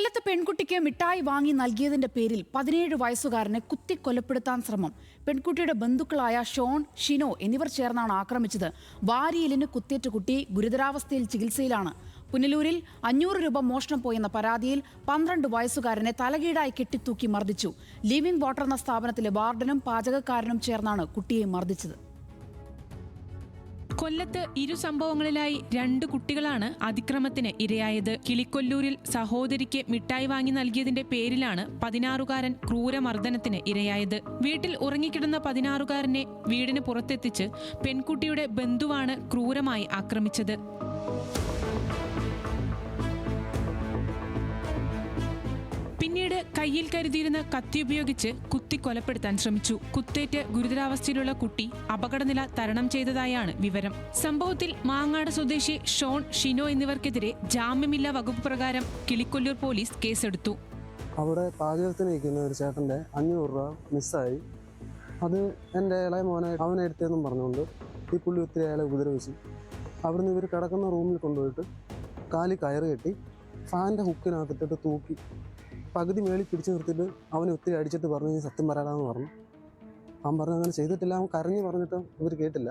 കൊല്ലത്ത് പെൺകുട്ടിക്ക് മിഠായി വാങ്ങി നൽകിയതിന്റെ പേരിൽ 17 വയസ്സുകാരനെ കുത്തിക്കൊലപ്പെടുത്താൻ ശ്രമം. പെൺകുട്ടിയുടെ ബന്ധുക്കളായ ഷോൺ, ഷിനോ എന്നിവർ ചേർന്നാണ് ആക്രമിച്ചത്. വാരിയെല്ലിന് കുത്തേറ്റ കുട്ടി ഗുരുതരാവസ്ഥയിൽ ചികിത്സയിലാണ്. പുനലൂരിൽ 500 രൂപ മോഷണം പോയെന്ന പരാതിയിൽ 12 വയസ്സുകാരനെ തലകീഴായി കെട്ടിത്തൂക്കി മർദ്ദിച്ചു. ലിവിംഗ് വാട്ടർ എന്ന സ്ഥാപനത്തിലെ വാർഡനും പാചകക്കാരനും ചേർന്നാണ് കുട്ടിയെ മർദ്ദിച്ചത്. കൊല്ലത്ത് ഇരു സംഭവങ്ങളിലായി 2 കുട്ടികളാണ് അതിക്രമത്തിന് ഇരയായത്. കിളിക്കൊല്ലൂരിൽ സഹോദരിക്ക് മിഠായി വാങ്ങി നൽകിയതിന്റെ പേരിലാണ് 16-കാരൻ ക്രൂരമർദ്ദനത്തിന് ഇരയായത്. വീട്ടിൽ ഉറങ്ങിക്കിടന്ന 16-കാരനെ വീടിന് പുറത്തെത്തിച്ച് പെൺകുട്ടിയുടെ ബന്ധുവാണ് ക്രൂരമായി ആക്രമിച്ചത്. പിന്നീട് കയ്യിൽ കരുതിയിരുന്ന കത്തി ഉപയോഗിച്ച് കുത്തിക്കൊലപ്പെടുത്താൻ ശ്രമിച്ചു. കുത്തേറ്റ് ഗുരുതരാവസ്ഥയിലുള്ള കുട്ടി അപകടനില തരണം ചെയ്തതായാണ് വിവരം. സംഭവത്തിൽ മാങ്ങാട് സ്വദേശി ഷോൺ, ഷിനോ എന്നിവർക്കെതിരെ ജാമ്യമില്ലാ വകുപ്പ് പ്രകാരം കിളിക്കൊല്ലൂർ പോലീസ് കേസെടുത്തു. അവിടെ പാചകത്തിന് നിൽക്കുന്ന ഒരു ചേട്ടൻ്റെ 500 രൂപ മിസ്സായി. അത് എൻ്റെ ഇളയ മോനെ അവനെടുത്തെന്നും പറഞ്ഞുകൊണ്ട് ഈ പുള്ളി ഒത്തിരി അയാളെ ഉപദ്രവിച്ചു. അവിടുന്ന് ഇവർ കിടക്കുന്ന റൂമിൽ കൊണ്ടുപോയിട്ട് കാലിൽ കയറ് കെട്ടി ഫാനിൻ്റെ ഹുക്കിനകത്തിട്ടിട്ട് തൂക്കി പകുതി മേളിൽ പിടിച്ചു നിർത്തിയിട്ട് അവനെ ഒത്തിരി അടിച്ചിട്ട് പറഞ്ഞു സത്യം പറയാമെന്ന് പറഞ്ഞു. അവൻ പറഞ്ഞു അങ്ങനെ ചെയ്തിട്ടില്ല. അവൻ കരഞ്ഞു പറഞ്ഞിട്ട് ഇവർ കേട്ടില്ല.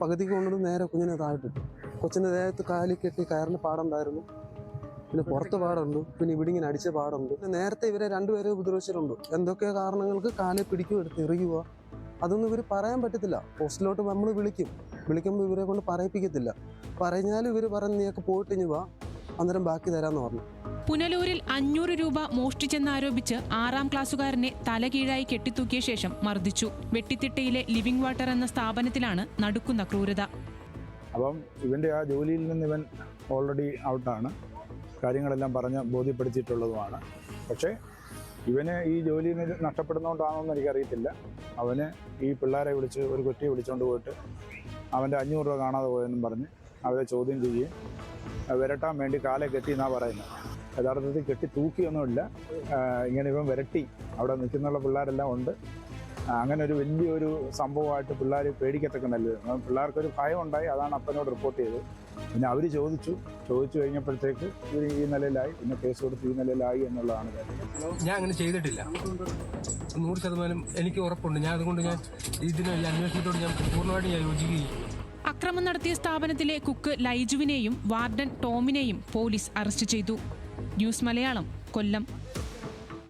പകുതിക്ക് കൊണ്ടിട്ട് നേരെ കുഞ്ഞിനെ താഴ്ത്തിട്ടു. കൊച്ചിൻ്റെ ദേഹത്ത് കാലിൽ കെട്ടി കയറിന് പാടുണ്ടായിരുന്നു, പിന്നെ പുറത്ത് പാടുണ്ട്, പിന്നെ ഇവിടെ ഇങ്ങനെ അടിച്ച പാടുണ്ട്. നേരത്തെ ഇവരെ 2 പേരെ ഉപദ്രവിച്ചിട്ടുണ്ട്. എന്തൊക്കെ കാരണങ്ങൾക്ക് കാലിൽ പിടിക്കും, എടുത്ത് എറിയുക, അതൊന്നും ഇവർ പറയാൻ പറ്റത്തില്ല. പോസ്റ്റിലോട്ട് നമ്മൾ വിളിക്കുമ്പോൾ ഇവരെ കൊണ്ട് പറയിപ്പിക്കത്തില്ല. പറഞ്ഞാലും ഇവർ പറഞ്ഞ് നീയൊക്കെ പോയിട്ട് ഇനി വാ, അന്നേരം ബാക്കി തരാമെന്ന് പറഞ്ഞു. പുനലൂരിൽ 500 രൂപ മോഷ്ടിച്ചെന്നാരോപിച്ച് 6-ാം ക്ലാസ്സുകാരനെ തലകീഴായി കെട്ടിത്തൂക്കിയ ശേഷം മർദ്ദിച്ചു. വെട്ടിത്തിട്ടയിലെ ലിവിംഗ് വാട്ടർ എന്ന സ്ഥാപനത്തിലാണ് നടുക്കുന്ന ക്രൂരത. അപ്പം ഇവൻ്റെ ആ ജോലിയിൽ നിന്ന് ഇവൻ ഓൾറെഡി ഔട്ടാണ്. കാര്യങ്ങളെല്ലാം പറഞ്ഞ് ബോധ്യപ്പെടുത്തിയിട്ടുള്ളതുമാണ്. പക്ഷേ ഇവന് ഈ ജോലിയിൽ നിന്ന് നഷ്ടപ്പെടുന്നതുകൊണ്ടാണോന്ന് എനിക്കറിയത്തില്ല. അവന് ഈ പിള്ളേരെ വിളിച്ച് ഒരു കുട്ടിയെ വിളിച്ചുകൊണ്ട് പോയിട്ട് അവൻ്റെ 500 രൂപ കാണാതെ പോയെന്നും പറഞ്ഞ് അവരെ ചോദ്യം ചെയ്യുകയും വിരട്ടാൻ വേണ്ടി കാലെ കെട്ടി എന്നാണ് പറയുന്നത്. യഥാർത്ഥത്തിൽ കെട്ടി തൂക്കിയൊന്നുമില്ല. ഇങ്ങനെ ഇവൻ വിരട്ടി അവിടെ നിൽക്കുന്നുള്ള പിള്ളേരെല്ലാം ഉണ്ട്. അങ്ങനെ ഒരു വലിയൊരു സംഭവമായിട്ട് പിള്ളേർ പേടിക്കത്തക്കനല്ല. പിള്ളേർക്കൊരു ഭയം ഉണ്ടായി. അതാണ് അപ്പനോട് റിപ്പോർട്ട് ചെയ്തത്. പിന്നെ അവർ ചോദിച്ചു കഴിഞ്ഞപ്പോഴത്തേക്ക് ഇവർ ഈ നിലയിലായി, പിന്നെ കേസ് കൊടുത്ത് ഈ നിലയിലായി എന്നുള്ളതാണ് കാര്യം. ഞാൻ അങ്ങനെ ചെയ്തിട്ടില്ല, 100% എനിക്ക് ഉറപ്പുണ്ട്. ഞാൻ അതുകൊണ്ട് ഞാൻ ഇതിന് അന്വേഷണത്തോട് ഞാൻ പൂർണ്ണമായിട്ട് ഞാൻ യോജിക്കുകയും. അക്രമം നടത്തിയ സ്ഥാപനത്തിലെ കുക്ക് ലൈജുവിനെയും വാർഡൻ ടോമിനെയും പോലീസ് അറസ്റ്റ് ചെയ്തു. ന്യൂസ് മലയാളം, കൊല്ലം.